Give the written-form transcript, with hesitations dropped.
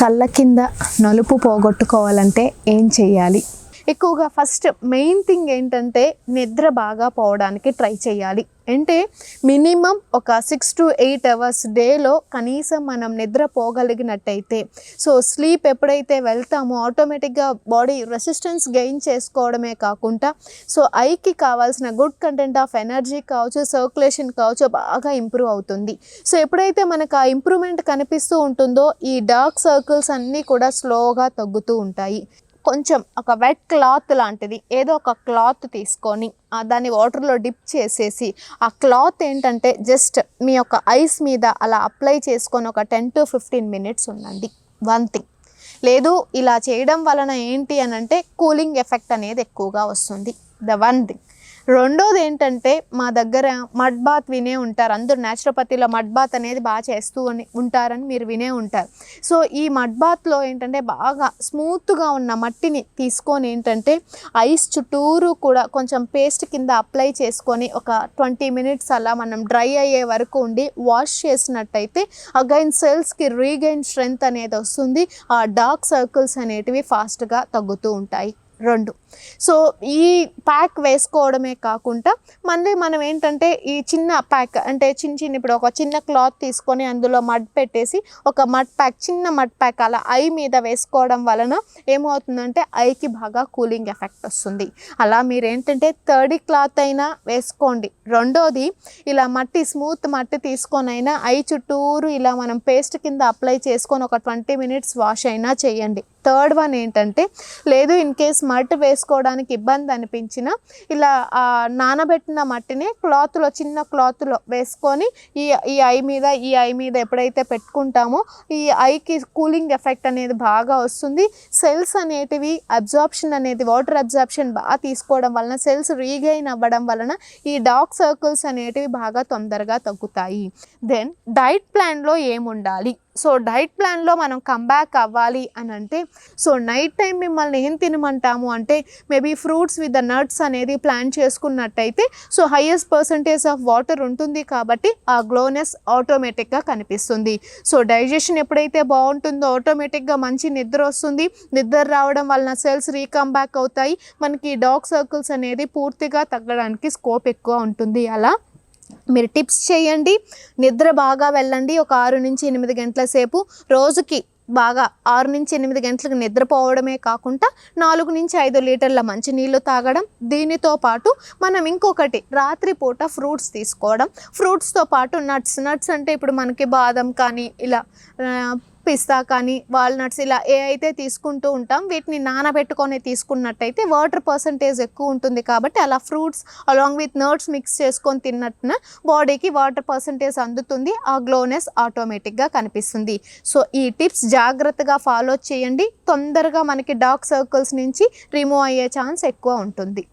కళ్ళ కింద నలుపు పోగొట్టుకోవాలంటే ఏం చేయాలి? ఎక్కువగా ఫస్ట్ మెయిన్ థింగ్ ఏంటంటే నిద్ర బాగా పోవడానికి ట్రై చేయాలి. అంటే మినిమం ఒక 6 to 8 అవర్స్ డేలో కనీసం మనం నిద్ర పోగలిగినట్టయితే, సో స్లీప్ ఎప్పుడైతే వెళ్తామో ఆటోమేటిక్గా బాడీ రెసిస్టెన్స్ గెయిన్ చేసుకోవడమే కాకుండా సో ఐకి కావాల్సిన గుడ్ కంటెంట్ ఆఫ్ ఎనర్జీ కావచ్చు, సర్క్యులేషన్ కావచ్చు బాగా ఇంప్రూవ్ అవుతుంది. సో ఎప్పుడైతే మనకు ఆ ఇంప్రూవ్మెంట్ కనిపిస్తూ ఉంటుందో ఈ డార్క్ సర్కిల్స్ అన్నీ కూడా స్లోగా తగ్గుతూ ఉంటాయి. కొంచెం ఒక వెట్ క్లాత్ లాంటిది ఏదో ఒక క్లాత్ తీసుకొని దాన్ని వాటర్లో డిప్ చేసేసి ఆ క్లాత్ ఏంటంటే జస్ట్ మీ యొక్క ఐస్ మీద అలా అప్లై చేసుకొని ఒక 10 to 15 minutes ఉండండి. One thing. లేదు ఇలా చేయడం వలన ఏంటి అని అంటే కూలింగ్ ఎఫెక్ట్ అనేది ఎక్కువగా వస్తుంది. The one thing. రెండోది ఏంటంటే మా దగ్గర మడ్ బాత్ వినే ఉంటారు అందరూ. న్యాచురోపతిలో మడ్ బాత్ అనేది బాగా చేస్తూ ఉంటారని మీరు వినే ఉంటారు. సో ఈ మడ్ బాత్లో ఏంటంటే బాగా స్మూత్గా ఉన్న మట్టిని తీసుకొని ఏంటంటే ఐస్ చుట్టూరు కూడా కొంచెం పేస్ట్ కింద అప్లై చేసుకొని ఒక 20 minutes అలా మనం డ్రై అయ్యే వరకు ఉండి వాష్ చేసినట్టయితే అగైన్ సెల్స్కి రీగైన్ స్ట్రెంగ్త్ అనేది వస్తుంది. ఆ డార్క్ సర్కిల్స్ అనేటివి ఫాస్ట్గా తగ్గుతూ ఉంటాయి. 2. సో ఈ ప్యాక్ వేసుకోవడమే కాకుండా మళ్ళీ మనం ఏంటంటే ఈ చిన్న ప్యాక్ అంటే చిన్న ఇప్పుడు ఒక చిన్న క్లాత్ తీసుకొని అందులో మడ్ పెట్టేసి ఒక చిన్న మడ్ ప్యాక్ అలా ఐ మీద వేసుకోవడం వలన ఏమవుతుందంటే ఐకి బాగా కూలింగ్ ఎఫెక్ట్ వస్తుంది. అలా మీరు ఏంటంటే తడి క్లాత్ అయినా వేసుకోండి. రెండోది ఇలా స్మూత్ మట్టి తీసుకొని అయినా ఐ చుట్టూరు ఇలా మనం పేస్ట్ కింద అప్లై చేసుకొని ఒక 20 minutes వాష్ అయినా చేయండి. థర్డ్ వన్ ఏంటంటే లేదు ఇన్ కేస్ మట్టి వేసుకోవడానికి ఇబ్బంది అనిపించిన ఇలా నానబెట్టిన మట్టిని చిన్న క్లాత్లో వేసుకొని ఈ ఐ మీద ఎప్పుడైతే పెట్టుకుంటామో ఈ ఐకి కూలింగ్ ఎఫెక్ట్ అనేది బాగా వస్తుంది. సెల్స్ అనేటివి అబ్జార్ప్షన్ అనేది వాటర్ అబ్జార్ప్షన్ బాగా తీసుకోవడం వలన సెల్స్ రీగైన్ అవ్వడం వలన ఈ డార్క్ సర్కిల్స్ అనేటివి బాగా తొందరగా తగ్గుతాయి. దెన్ డైట్ ప్లాన్లో ఏముండాలి? సో డైట్ ప్లాన్లో మనం కంబ్యాక్ అవ్వాలి అని అంటే సో నైట్ టైం మిమ్మల్ని ఏం తినమంటాము అంటే maybe fruits with the nuts అనేది ప్లాన్ చేసుకున్నట్టయితే so highest percentage of water ఉంటుంది కాబట్టి ఆ గ్లోనెస్ ఆటోమేటిక్గా కనిపిస్తుంది. సో డైజెషన్ ఎప్పుడైతే బాగుంటుందో ఆటోమేటిక్గా మంచి నిద్ర వస్తుంది. నిద్ర రావడం వలన సెల్స్ రీకంబ్యాక్ అవుతాయి. మనకి డార్క్ సర్కిల్స్ అనేది పూర్తిగా తగ్గడానికి స్కోప్ ఎక్కువ ఉంటుంది. అలా మీరు టిప్స్ చేయండి. నిద్ర బాగా వెళ్ళండి. ఒక 6 నుంచి 8 గంటల సేపు రోజుకి బాగా 6 నుంచి 8 గంటలకు నిద్రపోవడమే కాకుండా 4 నుంచి 5 లీటర్ల మంచినీళ్ళు తాగడం. దీనితో పాటు మనం ఇంకొకటి రాత్రిపూట ఫ్రూట్స్ తీసుకోవడం. ఫ్రూట్స్తో పాటు నట్స్ అంటే ఇప్పుడు మనకి బాదం కానీ ఇలా పిస్తా కానీ వాల్నట్స్ ఇలా ఏ అయితే తీసుకుంటూ ఉంటాం వీటిని నానబెట్టుకొని తీసుకున్నట్టయితే వాటర్ పర్సంటేజ్ ఎక్కువ ఉంటుంది కాబట్టి అలా fruits along with nuts mix చేసుకొని తిన్నట్టున బాడీకి వాటర్ పర్సంటేజ్ అందుతుంది. ఆ గ్లోనెస్ ఆటోమేటిక్గా కనిపిస్తుంది. సో ఈ టిప్స్ జాగ్రత్తగా ఫాలో చేయండి. తొందరగా మనకి డార్క్ సర్కిల్స్ నుంచి రిమూవ్ అయ్యే ఛాన్స్ ఎక్కువ ఉంటుంది.